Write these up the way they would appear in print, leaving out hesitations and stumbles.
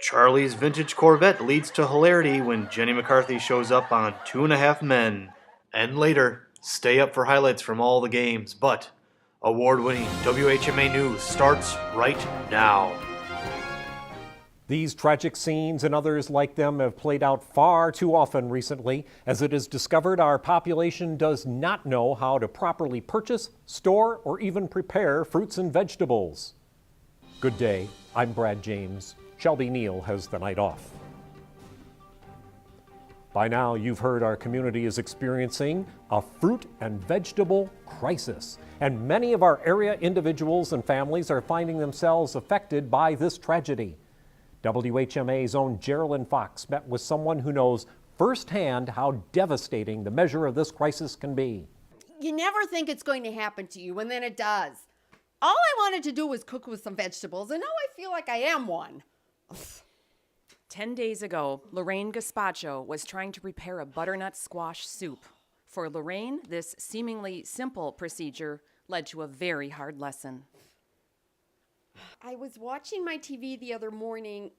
Charlie's vintage Corvette leads to hilarity when Jenny McCarthy shows up on 2.5 Men. And later, stay up for highlights from all the games, but award-winning WHMA News starts right now. These tragic scenes and others like them have played out far too often recently, as it is discovered our population does not know how to properly purchase, store, or even prepare fruits and vegetables. Good day, I'm Brad James. Shelby Neal has the night off. By now, you've heard our community is experiencing a fruit and vegetable crisis, and many of our area individuals and families are finding themselves affected by this tragedy. WHMA's own Geraldine Fox met with someone who knows firsthand how devastating the measure of this crisis can be. You never think it's going to happen to you, and then it does. All I wanted to do was cook with some vegetables, and now I feel like I am one. 10 days ago, Lorraine Gazpacho was trying to prepare a butternut squash soup. For Lorraine, this seemingly simple procedure led to a very hard lesson. I was watching my TV the other morning,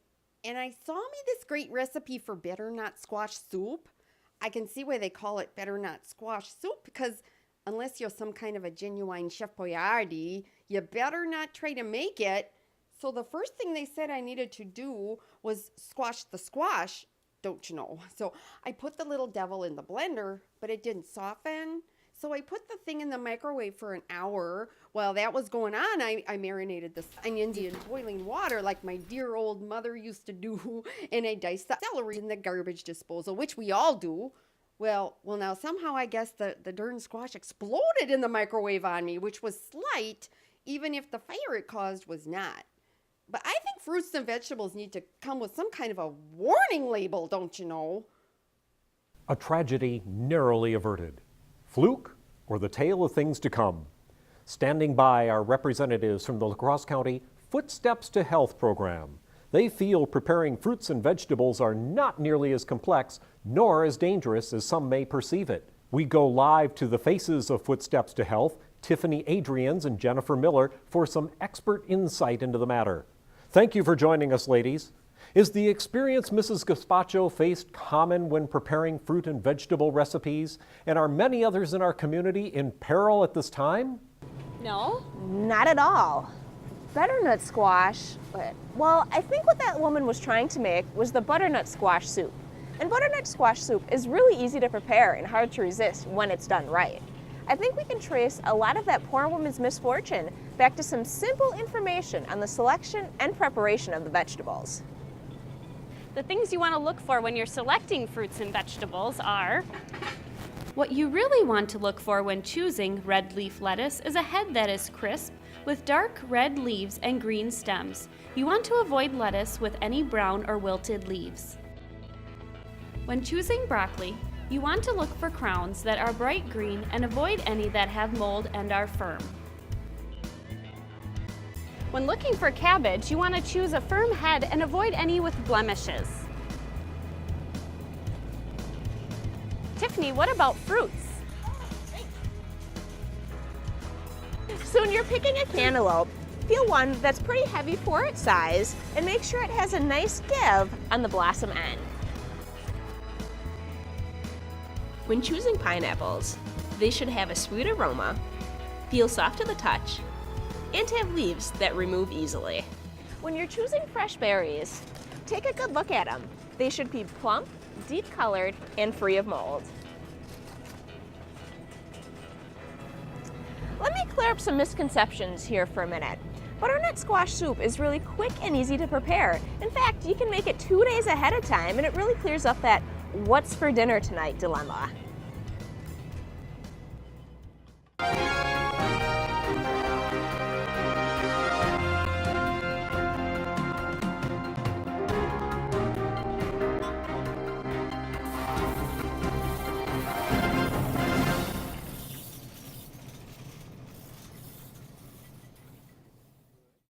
and I saw me this great recipe for butternut squash soup. I can see why they call it butternut squash soup, because unless you're some kind of a genuine Chef Boyardee, you better not try to make it. So the first thing they said I needed to do was squash the squash, don't you know? So I put the little devil in the blender, but it didn't soften. So I put the thing in the microwave for an hour. While that was going on, I marinated the onions in boiling water like my dear old mother used to do. And I diced the celery in the garbage disposal, which we all do. Well, now somehow I guess the darn squash exploded in the microwave on me, which was slight, even if the fire it caused was not. But I think fruits and vegetables need to come with some kind of a warning label, don't you know? A tragedy narrowly averted. Fluke or the tale of things to come? Standing by are representatives from the La Crosse County Footsteps to Health program. They feel preparing fruits and vegetables are not nearly as complex nor as dangerous as some may perceive it. We go live to the faces of Footsteps to Health, Tiffany Adrians and Jennifer Miller, for some expert insight into the matter. Thank you for joining us, ladies. Is the experience Mrs. Gazpacho faced common when preparing fruit and vegetable recipes? And are many others in our community in peril at this time? No, not at all. Butternut squash, well, I think what that woman was trying to make was the butternut squash soup. And butternut squash soup is really easy to prepare and hard to resist when it's done right. I think we can trace a lot of that poor woman's misfortune back to some simple information on the selection and preparation of the vegetables. The things you want to look for when you're selecting fruits and vegetables are: what you really want to look for when choosing red leaf lettuce is a head that is crisp, with dark red leaves and green stems. You want to avoid lettuce with any brown or wilted leaves. When choosing broccoli, you want to look for crowns that are bright green and avoid any that have mold and are firm. When looking for cabbage, you want to choose a firm head and avoid any with blemishes. Tiffany, what about fruits? So when you're picking a cantaloupe, feel one that's pretty heavy for its size and make sure it has a nice give on the blossom end. When choosing pineapples, they should have a sweet aroma, feel soft to the touch, and have leaves that remove easily. When you're choosing fresh berries, take a good look at them. They should be plump, deep-colored, and free of mold. Let me clear up some misconceptions here for a minute. Butternut squash soup is really quick and easy to prepare. In fact, you can make it 2 days ahead of time, and it really clears up that "what's for dinner tonight" dilemma.